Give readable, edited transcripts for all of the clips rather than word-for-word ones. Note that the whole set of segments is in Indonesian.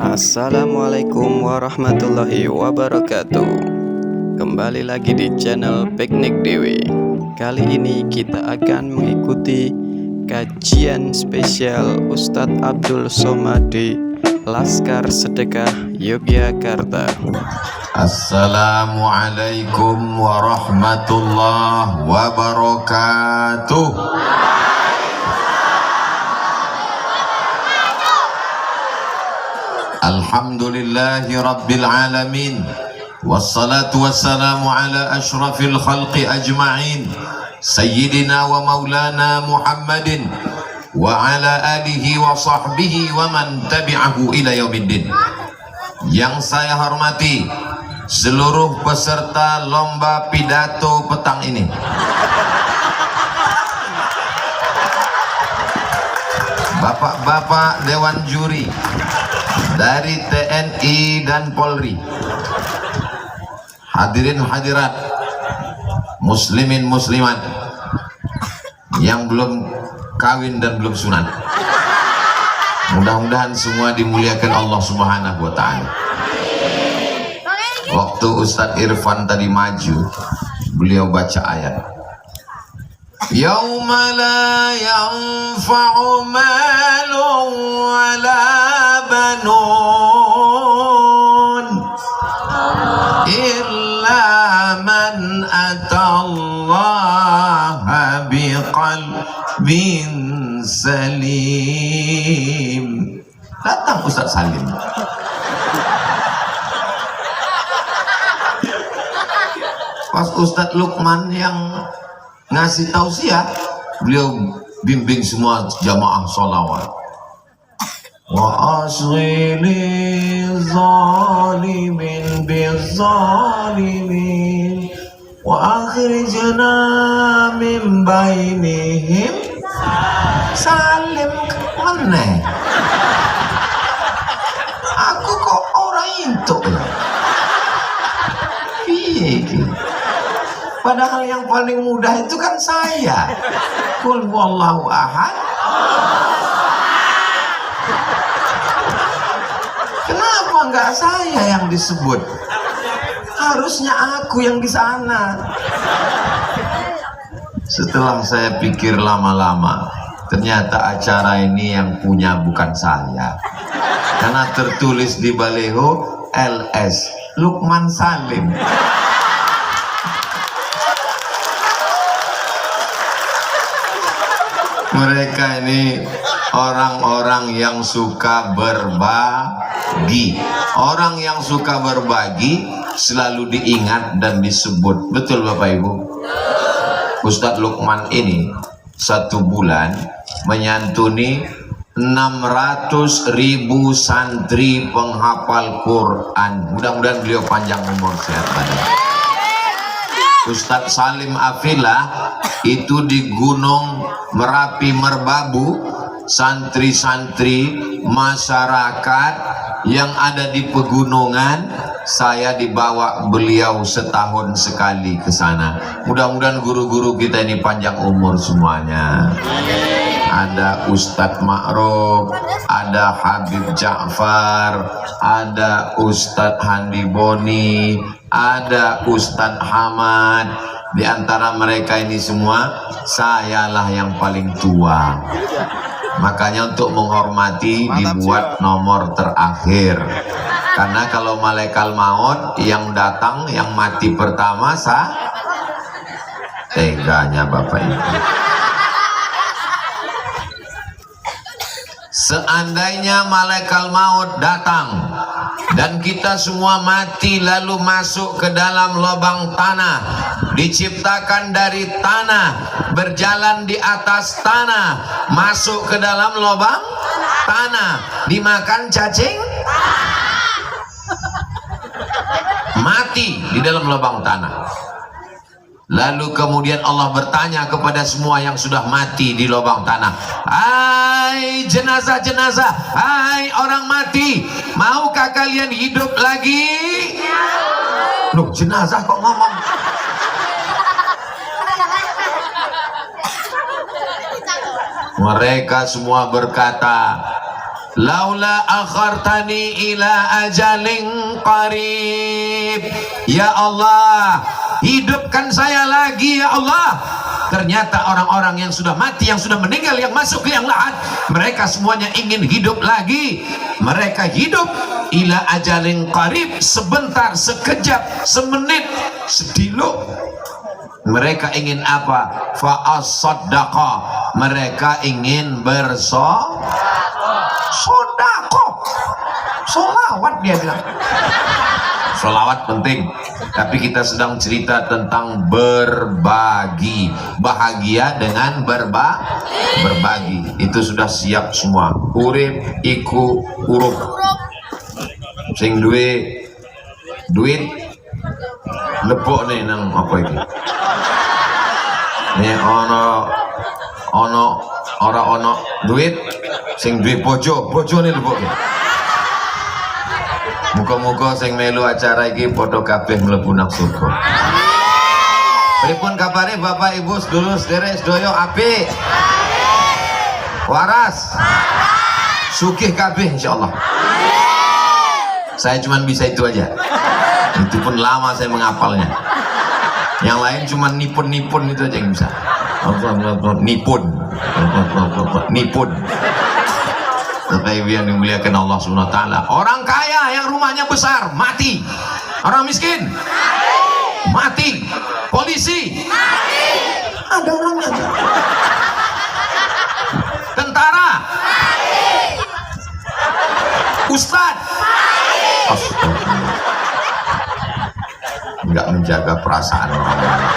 Assalamualaikum warahmatullahi wabarakatuh. Kembali lagi di channel Piknik Dewi. Kali ini kita akan mengikuti kajian spesial Ustadz Abdul Somad di Laskar Sedekah Yogyakarta. Assalamualaikum warahmatullahi wabarakatuh. Alhamdulillahi rabbil alamin, wassalatu wassalamu ala ashrafil khalqi ajma'in, sayyidina wa maulana Muhammadin wa ala alihi wa sahbihi wa man tabi'ahu ila yaumiddin. Yang saya hormati seluruh peserta lomba pidato petang ini, bapak-bapak dewan juri dari TNI dan Polri, hadirin hadirat, muslimin muslimat yang belum kawin dan belum sunat, mudah-mudahan semua dimuliakan Allah Subhanahu wa ta'ala. Waktu Ustadz Irfan tadi maju, beliau baca ayat Yauma la yanfa'u malun wala banun illa man atallaha biqalbin salim. Datang Ustadz Salim. Pas Ustadz Lukman yang ngasih tausiah, beliau bimbing semua jamaah sholawat. Wa asghili zalimin bizzalimin wa akhrijna min bainihim salim. Mana? Aku kok orang itu ya? Piye? Padahal yang paling mudah itu kan saya. Qul huwallahu ahad. Kenapa enggak saya yang disebut? Harusnya aku yang di sana. Setelah saya pikir lama-lama, ternyata acara ini yang punya bukan saya. Karena tertulis di baleho LS Lukman Salim. Mereka ini orang-orang yang suka berbagi. Orang yang suka berbagi selalu diingat dan disebut. Betul Bapak Ibu? Ustadz Lukman ini satu bulan menyantuni 600.000 santri penghafal Quran. Mudah-mudahan beliau panjang umur, sehat badan. Ustadz Salim Afilah itu di Gunung Merapi Merbabu, santri-santri masyarakat yang ada di pegunungan, saya dibawa beliau setahun sekali ke sana. Mudah-mudahan guru-guru kita ini panjang umur semuanya. Ada Ustadz Ma'ruf, ada Habib Ja'far, ada Ustadz Handi Boni, ada Ustadz Hamad. Di antara mereka ini semua, sayalah yang paling tua. Makanya untuk menghormati dibuat nomor terakhir. Karena kalau malaikat maut yang datang, yang mati pertama, teganya Bapak Ibu. Seandainya malaikat maut datang dan kita semua mati lalu masuk ke dalam lubang tanah, diciptakan dari tanah, berjalan di atas tanah, masuk ke dalam lubang tanah, dimakan cacing, mati di dalam lubang tanah. Lalu kemudian Allah bertanya kepada semua yang sudah mati di lubang tanah, hai jenazah-jenazah, hai orang mati, maukah kalian hidup lagi? Loh, jenazah kok ngomong? Mereka semua berkata, laula akhartani ila ajalin qarib. Ya Allah, hidupkan saya lagi ya Allah. Ternyata orang-orang yang sudah mati, yang sudah meninggal, yang masuk ke yang lahat, mereka semuanya ingin hidup lagi. Mereka hidup ila ajalin qarib, sebentar, sekejap, semenit, sediluk. Mereka ingin apa? Fa'as-saddaqa, mereka ingin bersodako, solawat. Dia bilang solawat penting, tapi kita sedang cerita tentang berbagi. Bahagia dengan berbagi. Itu sudah siap semua. Urip iku urup. Sing duwe duit lebok nih nang apa iki? Nih ono duit, sing duwe bojo nih lebok. Muga-muga sing melu acara iki padha kabeh mlebu nang surga. Pripun kabare Bapak Ibu sedulur sederek sedaya apik? Waras? Sugih kabeh insyaallah. Saya cuma bisa itu aja. Itu pun lama saya menghafalnya. Yang lain cuma nipun-nipun itu aja yang bisa. Nipun. Bapak Ibu yang dimuliakan Allah Subhanahu wa taala. Orang kaya yang rumahnya besar mati. Orang miskin mati. Polisi mati. Ada orangnya. Tentara mati. Ustad mati. Enggak menjaga perasaan orang lain.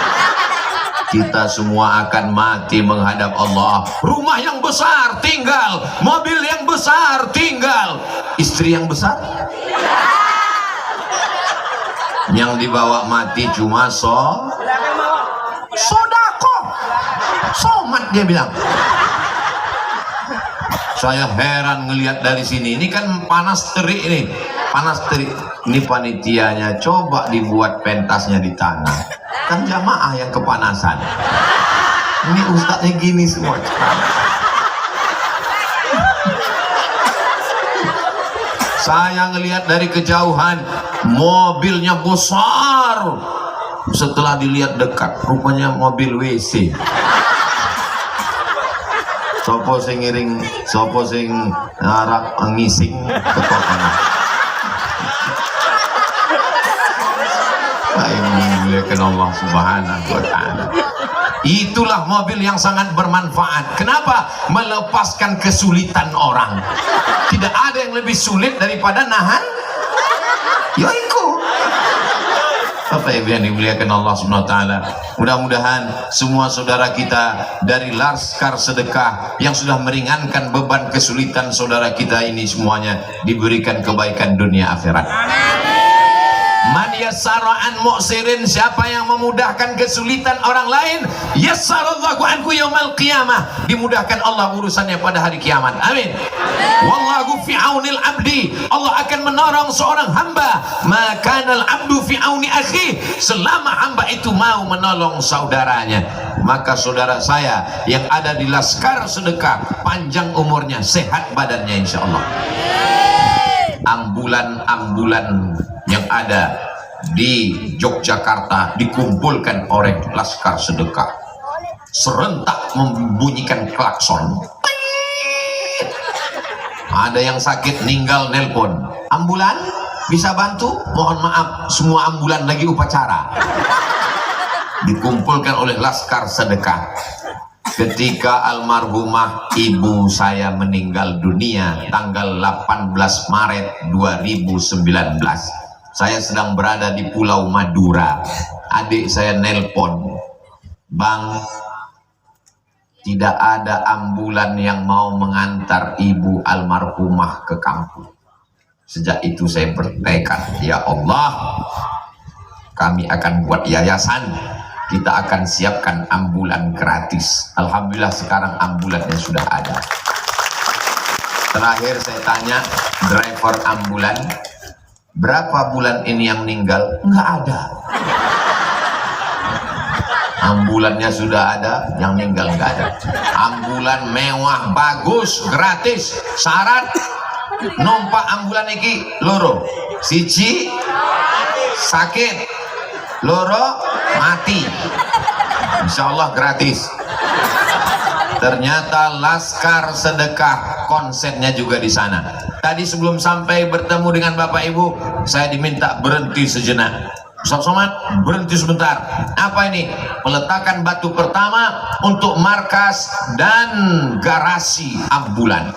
Kita semua akan mati menghadap Allah. Rumah yang besar tinggal, mobil yang besar tinggal, istri yang besar yang dibawa mati cuma sodako, somat. Dia bilang, saya heran ngelihat dari sini. Ini kan panas terik ini, panas terik. Ini panitianya coba dibuat pentasnya di tanah, kan jamaah yang kepanasan. Ini ustadznya gini semua. Saya ngelihat dari kejauhan, mobilnya besar. Setelah dilihat dekat, rupanya mobil WC. Sopo sing ngiring, sopo sing ngarap ngising kekokonan. Allah Subhanahu wa ta'ala. Itulah mobil yang sangat bermanfaat. Kenapa? Melepaskan kesulitan orang. Tidak ada yang lebih sulit daripada nahan yoiku. Bapak Ibu yang dimuliakan Allah Subhanahu wa taala, mudah-mudahan semua saudara kita dari Laskar Sedekah yang sudah meringankan beban kesulitan saudara kita ini semuanya diberikan kebaikan dunia akhirat. Man yassara an mu'sirin, siapa yang memudahkan kesulitan orang lain, yassarallahu anhu yaumal qiyamah, dimudahkan Allah urusannya pada hari kiamat. Amin. Wallahu fi aunil abdi, Allah akan menolong seorang hamba. Makanal abdu fi auni akhi, selama hamba itu mau menolong saudaranya. Maka saudara saya yang ada di Laskar Sedekah, panjang umurnya, sehat badannya insyaallah. Ambulan-ambulan yang ada di Yogyakarta dikumpulkan oleh Laskar Sedekah, serentak membunyikan klakson. Ada yang sakit ninggal nelpon, ambulan bisa bantu? Mohon maaf, semua ambulan lagi upacara. Dikumpulkan oleh Laskar Sedekah. Ketika almarhumah ibu saya meninggal dunia tanggal 18 Maret 2019, saya sedang berada di Pulau Madura. Adik saya nelpon, Bang, tidak ada ambulan yang mau mengantar ibu almarhumah ke kampung. Sejak itu saya bertekad, ya Allah, kami akan buat yayasan, kita akan siapkan ambulan gratis. Alhamdulillah sekarang ambulannya sudah ada. Terakhir saya tanya driver ambulan, berapa bulan ini yang meninggal? Enggak ada. Ambulannya sudah ada, yang meninggal enggak ada. Ambulan mewah, bagus, gratis. Syarat numpak ambulan iki loro, siji sakit, loro mati. Insya Allah gratis. Ternyata Laskar Sedekah konsepnya juga di sana. Tadi sebelum sampai bertemu dengan Bapak Ibu, saya diminta berhenti sejenak. Ustaz Somad, berhenti sebentar. Apa ini? Peletakan batu pertama untuk markas dan garasi ambulan.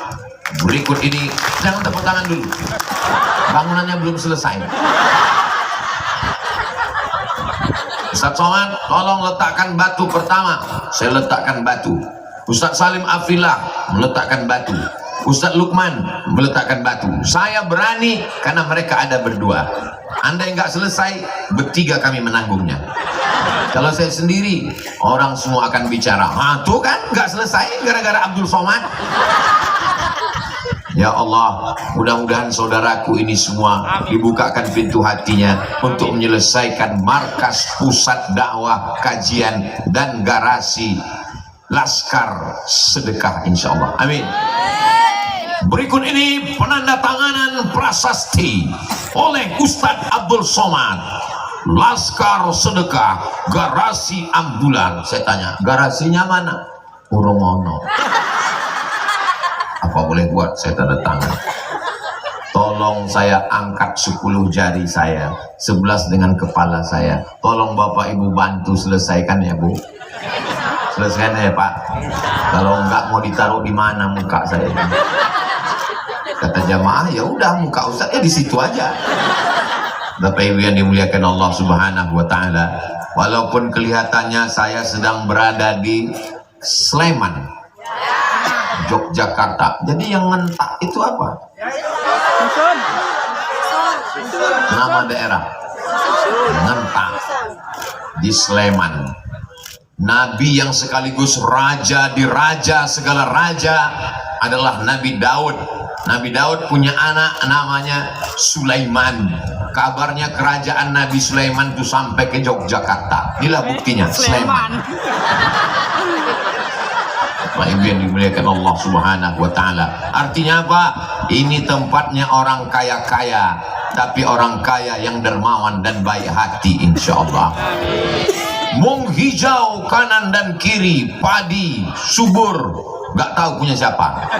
Berikut ini, jangan tepuk tangan dulu. Bangunannya belum selesai. Ustaz Somad, tolong letakkan batu pertama. Saya letakkan batu. Ustaz Salim Afillah meletakkan batu. Ustaz Lukman meletakkan batu. Saya berani karena mereka ada berdua. Anda yang nggak selesai, bertiga kami menanggungnya. Kalau saya sendiri, orang semua akan bicara, tuh kan nggak selesai gara-gara Abdul Somad. Ya Allah, mudah-mudahan saudaraku ini semua dibukakan pintu hatinya untuk menyelesaikan markas pusat dakwah, kajian dan garasi Laskar Sedekah, insya Allah. Amin. Berikut ini penandatanganan prasasti oleh Ustadz Abdul Somad. Laskar Sedekah, garasi ambulan. Saya tanya, garasinya mana? Uromono. Apa boleh buat? Saya tanda tangan. Tolong saya angkat 10 jari saya, 11 dengan kepala saya. Tolong Bapak Ibu bantu selesaikan ya Bu. Selesaikan ya Pak. Kalau enggak mau ditaruh di mana muka saya? Kata jamaah, ya udah muka Ustaznya di situ aja. Bapak Ibu yang dimuliakan Allah Subhanahu wa taala, walaupun kelihatannya saya sedang berada di Sleman, Yogyakarta. Jadi yang ngentak itu apa? Nama daerah. Ngentak di Sleman. Nabi yang sekaligus raja di raja segala raja adalah Nabi Daud. Nabi Daud punya anak namanya Sulaiman. Kabarnya kerajaan Nabi Sulaiman itu sampai ke Yogyakarta. Inilah buktinya, Sleman. Pak Ibu yang dimuliakan Allah Subhanahu wa taala. Artinya apa? Ini tempatnya orang kaya-kaya, tapi orang kaya yang dermawan dan baik hati, insya Allah. Menghijau kanan dan kiri, padi subur, nggak tahu punya siapa.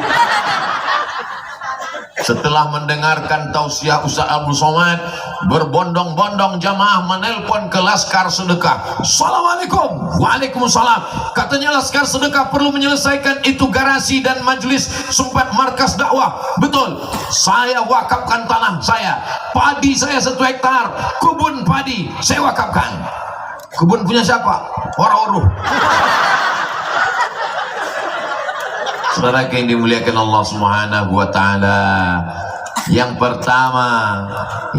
Setelah mendengarkan tausiah Ustaz Abdul Somad, berbondong-bondong jamaah menelpon ke Laskar Sedekah. Assalamualaikum. Waalaikumsalam. Katanya Laskar Sedekah perlu menyelesaikan itu garasi dan majelis sempat markas dakwah. Betul. Saya wakafkan tanah saya, padi saya 1 hektar, kebun padi saya wakafkan. Kebun punya siapa? Wara-waruh. Saudara yang dimuliakan Allah Subhanahu wa taala, yang pertama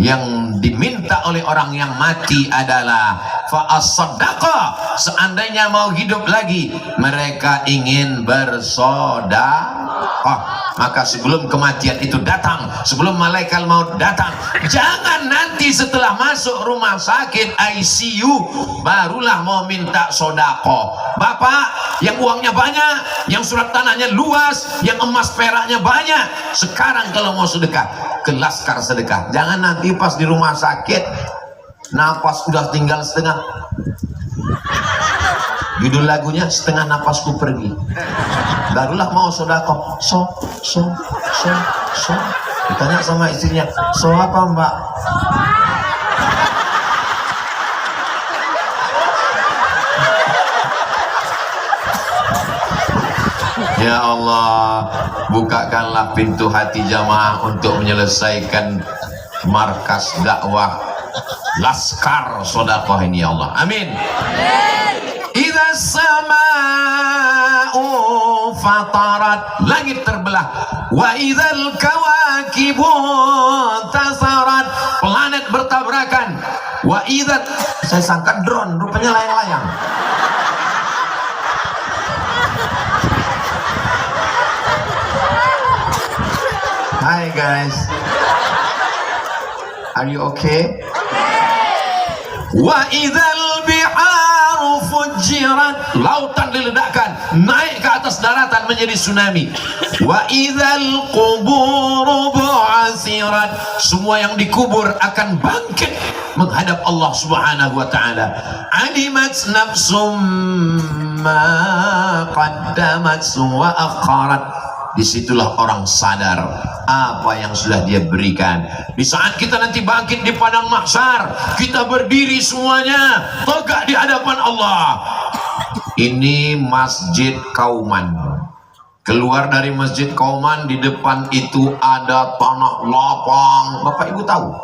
yang diminta oleh orang yang mati adalah fa'as-sadaqah. Seandainya mau hidup lagi, mereka ingin bersedekah. Maka sebelum kematian itu datang, sebelum malaikat maut datang, jangan nanti setelah masuk rumah sakit ICU barulah mau minta sodako. Bapak yang uangnya banyak, yang surat tanahnya luas, yang emas peraknya banyak, sekarang kalau mau sedekah ke Laskar Sedekah. Jangan nanti pas di rumah sakit napas udah tinggal setengah. Judul lagunya Setengah Napasku Pergi. Barulah mau sodako. So. Ditanya sama istrinya, so apa mbak? Ya Allah, bukakanlah pintu hati jamaah untuk menyelesaikan markas dakwah Laskar Sedekah ini, ya Allah. Amin. Idza sama'u fatarat, langit terbelah. Wa idzal kawakibu tasarat, planet bertabrakan. Wa idzat, saya sangka drone, rupanya layang-layang. Hi guys, are you okay? Wa idzal biharu fujirat, lautan diledakkan, naik ke atas atas daratan menjadi tsunami. Wa idzal quburu bu'asirat, semua yang dikubur akan bangkit menghadap Allah Subhanahu wa taala. Alimat nafsum ma qaddamat wa akharat, disitulah orang sadar apa yang sudah dia berikan. Di saat kita nanti bangkit di padang mahsyar, kita berdiri semuanya tegak di hadapan Allah. Ini Masjid Kauman. Keluar dari Masjid Kauman, di depan itu ada tanah lapang. Bapak Ibu tahu?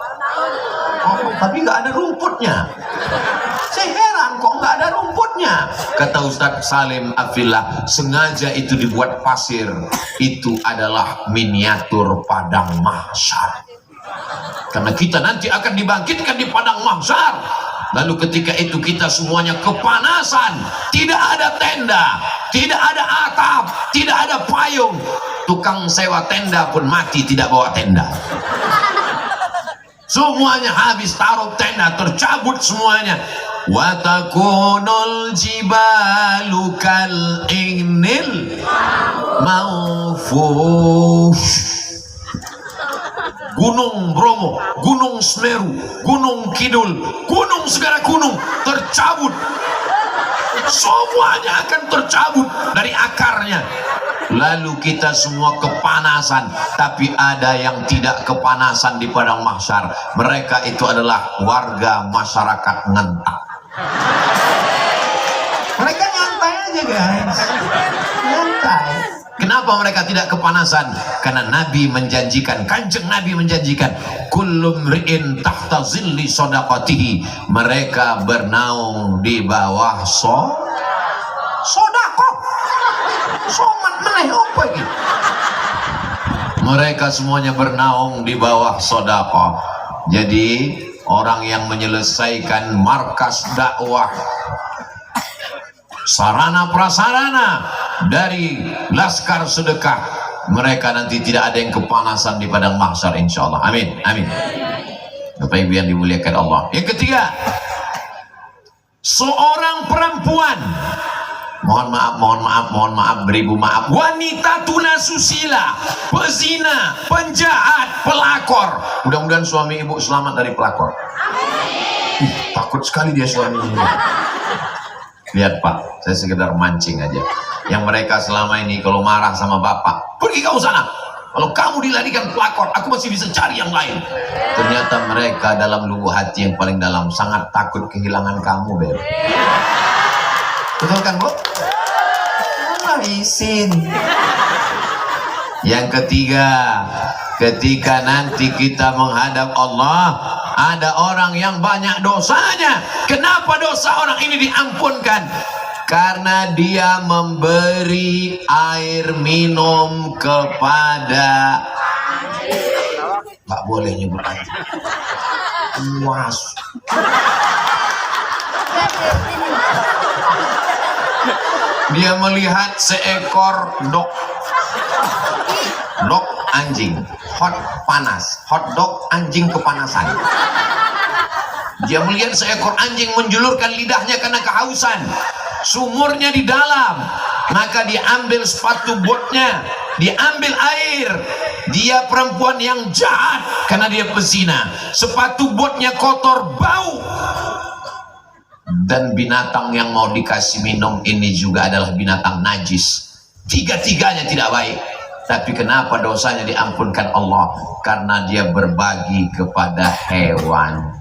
Oh, tapi nggak ada rumputnya. Saya heran kok nggak ada rumputnya. Kata Ustadz Salim Afillah, sengaja itu dibuat pasir. Itu adalah miniatur padang mahsyar. Karena kita nanti akan dibangkitkan di padang mahsyar. Lalu ketika itu kita semuanya kepanasan, tidak ada tenda, tidak ada atap, tidak ada payung. Tukang sewa tenda pun mati tidak bawa tenda. Semuanya habis taruh tenda, tercabut semuanya. Wa takunul jibalu kal ihnil maufush. Gunung Bromo, Gunung Semeru, Gunung Kidul, gunung segala gunung tercabut. Semuanya akan tercabut dari akarnya. Lalu kita semua kepanasan, tapi ada yang tidak kepanasan di padang mahsyar. Mereka itu adalah warga masyarakat Ngentak. Mereka nyantai aja guys, nyantai. Kenapa mereka tidak kepanasan? Karena Nabi menjanjikan, Kanjeng Nabi menjanjikan, kullu mri'in tahta zilli shadaqatihi, mereka bernaung di bawah sodaqah. Somat meneh apa iki? Mereka semuanya bernaung di bawah sodaqah. Jadi orang yang menyelesaikan markas dakwah, sarana prasarana dari Laskar Sedekah, mereka nanti tidak ada yang kepanasan di padang mahsyar insyaallah. Amin, amin. Bapak Ibu yang dimuliakan Allah. Yang ketiga, seorang perempuan, mohon maaf, beribu maaf, wanita tunasusila, pezina, penjahat, pelakor. Mudah-mudahan suami ibu selamat dari pelakor. Takut sekali dia suami ini. Lihat Pak, saya sekedar mancing aja. Yang mereka selama ini kalau marah sama bapak, pergi kamu sana. Kalau kamu dilarikan pelakor, aku masih bisa cari yang lain. Ternyata mereka dalam lubuk hati yang paling dalam sangat takut kehilangan kamu, Beb. Betul kan, Bu? Isin. Yang ketiga, ketika nanti kita menghadap Allah, ada orang yang banyak dosanya. Kenapa dosa orang ini diampunkan? Karena dia memberi air minum kepada, nggak boleh nyebut air, puas. Dia melihat seekor dog anjing, hot panas, hot dog anjing kepanasan. Dia melihat seekor anjing menjulurkan lidahnya karena kehausan. Sumurnya di dalam, maka diambil sepatu botnya, diambil air. Dia perempuan yang jahat karena dia pezina. Sepatu botnya kotor, bau. Dan binatang yang mau dikasih minum ini juga adalah binatang najis. Tiga-tiganya tidak baik. Tapi kenapa dosanya diampunkan Allah? Karena dia berbagi kepada hewan.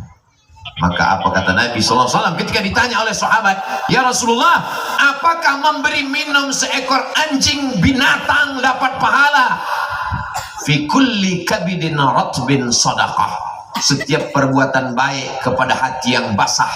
Maka apa kata Nabi SAW ketika ditanya oleh sahabat, ya Rasulullah, apakah memberi minum seekor anjing binatang dapat pahala? Fi kulli kabidin ratbin sadaqah. Setiap perbuatan baik kepada hati yang basah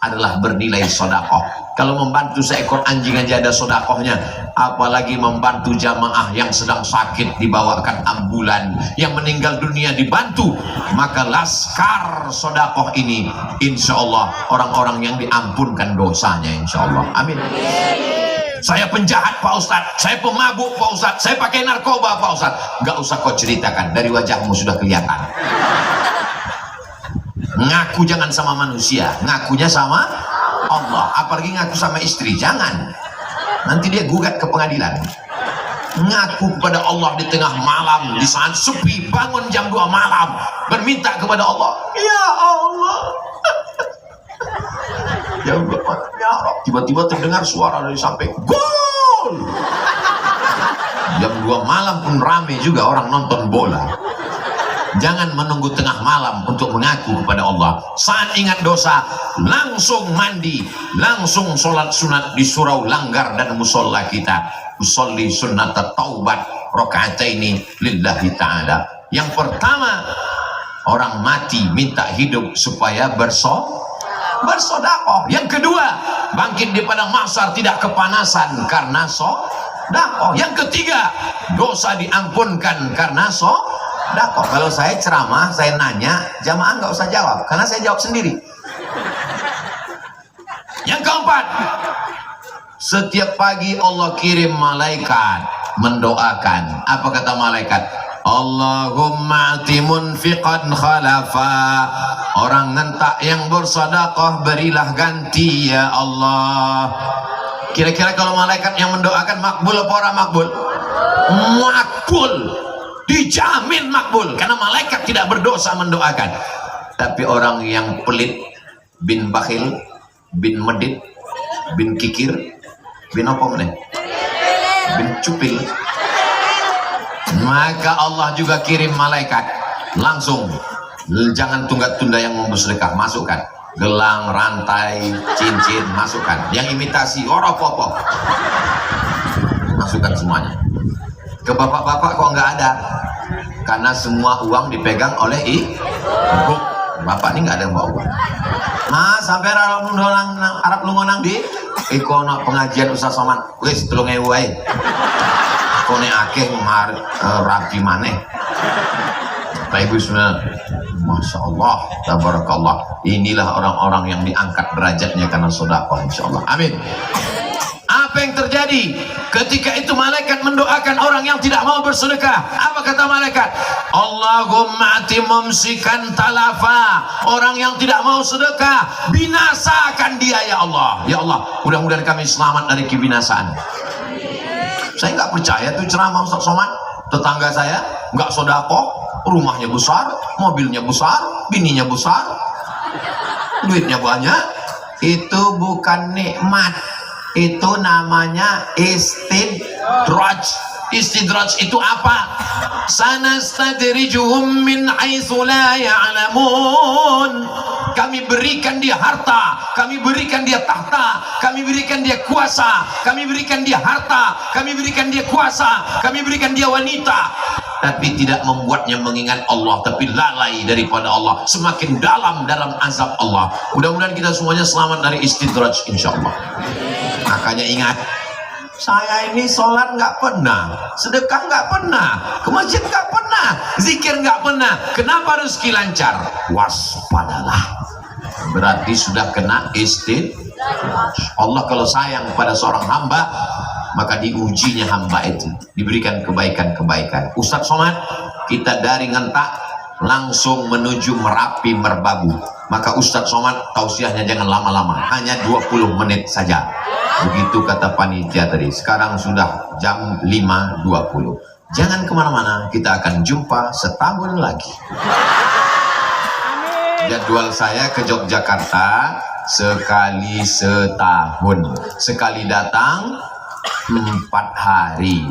adalah bernilai sedekah. Kalau membantu seekor anjing aja ada sedekahnya, apalagi membantu jamaah yang sedang sakit dibawakan ambulan, yang meninggal dunia dibantu. Maka laskar sedekah ini insya Allah orang-orang yang diampunkan dosanya insya Allah. Amin. Saya penjahat Pak Ustadz, saya pemabuk Pak Ustadz, saya pakai narkoba Pak Ustadz. Nggak usah kau ceritakan, dari wajahmu sudah kelihatan. Ngaku jangan sama manusia, ngakunya sama Allah. Apalagi ngaku sama istri, jangan. Nanti dia gugat ke pengadilan. Ngaku kepada Allah di tengah malam, di saat sepi, bangun jam 2 malam, berminta kepada Allah, ya Allah, ya Allah, ya Allah. Tiba-tiba terdengar suara dari samping, gol. Jam 2 malam pun rame juga orang nonton bola. Jangan menunggu tengah malam untuk mengaku kepada Allah. Saat ingat dosa, langsung mandi, langsung sholat sunat di surau langgar dan musola kita. Usolli sunnat taubat rakaataini lillahi ta'ala. Yang pertama, orang mati minta hidup supaya bersodakoh. Yang kedua, bangkit di padang mahsyar tidak kepanasan karena sodakoh. Yang ketiga, dosa diampunkan karena sodakoh. Kalau saya ceramah, saya nanya, jamaah nggak usah jawab karena saya jawab sendiri. Yang keempat, setiap pagi Allah kirim malaikat mendoakan. Apa kata malaikat? Allahumma ati munfiqan khalafa. Orang ngentak yang bersedekah berilah ganti ya Allah. Kira-kira kalau malaikat yang mendoakan makbul apa orang makbul? Makbul. Dijamin makbul karena malaikat tidak berdosa mendoakan. Tapi orang yang pelit, bin bakhil, bin medit, bin kikir, bin apa meneh? Bin cupil. Maka Allah juga kirim malaikat langsung. Jangan tunda-tunda yang mau bersedekah, masukkan. Gelang, rantai, cincin, masukkan. Yang imitasi ora apa-apa, masukkan semuanya. Ke bapak-bapak kok nggak ada? Karena semua uang dipegang oleh ibu. Bapak ini nggak ada yang bawa uang. Nah, sampai Arab lungonang di ikono pengajian Ustaz Somad wis 3.000 wae. Kone akeh rapi maneh. Bapak Ibu semua, Masya Allah, tabarakallah. Inilah orang-orang yang diangkat derajatnya karena sedekah, insyaallah. Amin. Apa yang terjadi ketika itu malaikat mendoakan orang yang tidak mau bersedekah? Apa kata malaikat? Allahumma ati mumsikan talafa. Orang yang tidak mau sedekah, binasakan dia ya Allah. Ya Allah, mudah-mudahan kami selamat dari kebinasaan. Saya nggak percaya tuh ceramah Ustaz Somad. Tetangga saya nggak sedekah, rumahnya besar, mobilnya besar, bininya besar, duitnya banyak. Itu bukan nikmat, itu namanya istidraj. Istidraj itu apa? Sanastadrijuhum min haitsu la ya'lamun. Kami berikan dia harta, kami berikan dia tahta, kami berikan dia kuasa, kami berikan dia harta, kami berikan dia kuasa, kami berikan dia wanita, tapi tidak membuatnya mengingat Allah, tapi lalai daripada Allah, semakin dalam azab Allah. Mudah-mudahan kita semuanya selamat dari istidraj insyaallah. Makanya ingat, saya ini sholat nggak pernah, sedekah nggak pernah, ke masjid nggak pernah, zikir nggak pernah. Kenapa rezeki lancar? Waspadalah, berarti sudah kena istidraj. Allah kalau sayang pada seorang hamba, maka diujinya hamba itu, diberikan kebaikan-kebaikan. Ustaz Somad, kita dari ngentak langsung menuju Merapi Merbabu. Maka Ustaz Somad tausiahnya jangan lama-lama, hanya 20 menit saja. Begitu kata panitia tadi. Sekarang sudah jam 5.20. Jangan kemana-mana, kita akan jumpa setahun lagi. Jadwal saya ke Yogyakarta sekali setahun. Sekali datang 4 hari.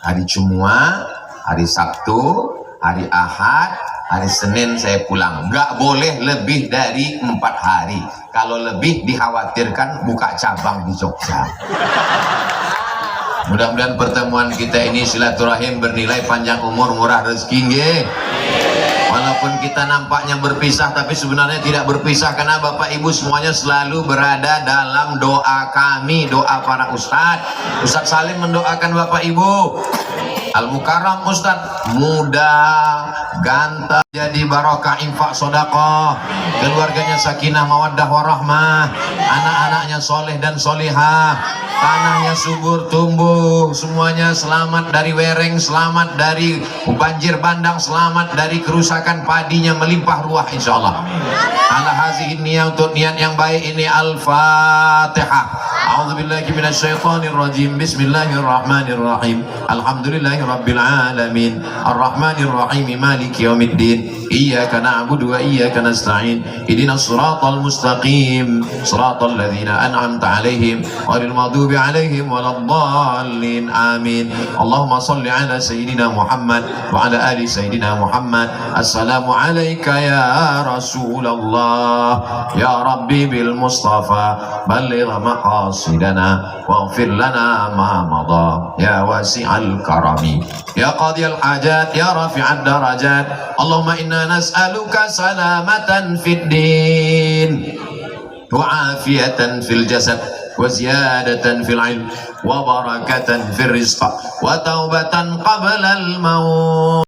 Hari Jumat, hari Sabtu, hari Ahad, hari Senin saya pulang. Nggak boleh lebih dari 4 hari. Kalau lebih dikhawatirkan buka cabang di Jogja. Mudah-mudahan pertemuan kita ini silaturahim bernilai panjang umur, murah rezeki nggih. Walaupun kita nampaknya berpisah, tapi sebenarnya tidak berpisah, karena Bapak Ibu semuanya selalu berada dalam doa kami, doa para ustadz. Ustadz Salim mendoakan Bapak Ibu, Al-Mukarram Ustaz, muda, ganteng, jadi barokah, infak, sodakoh, keluarganya sakinah, mawaddah, warahmah, anak-anaknya soleh dan solihah, tanahnya subur tumbuh, semuanya selamat dari wereng, selamat dari banjir bandang, selamat dari kerusakan, padinya melimpah ruah insyaallah. Ala hazihi niyah, untuk niat yang baik ini. Al-Fatihah. A'udzubillahi minasyaitonirrajim. Bismillahirrahmanirrahim. Alhamdulillahi rabbil alamin. Arrahmanirrahim. Maliki yaumiddin. Iyyaka na'budu wa iyyaka nasta'in. Ihdinas siratal mustaqim. Siratal ladzina an'amta 'alaihim ghairil maghdubi 'alaihim waladdallin. Amin. Allahumma shalli 'ala sayyidina Muhammad wa 'ala ali sayyidina Muhammad. Assalamu 'alaika ya Rasulullah. Ya Rabbi bil Mustafa balligh maqasidana waghfir lana ma madha ya wasi'al karami ya qadiyal hajat ya rafi'ad darajat. Allahumma inna nas'aluka salamatan fid din wa afiyatan fil jasad wa ziyadatan fil ilm wa barakatan fil rizq wa taubatan qabla al maut.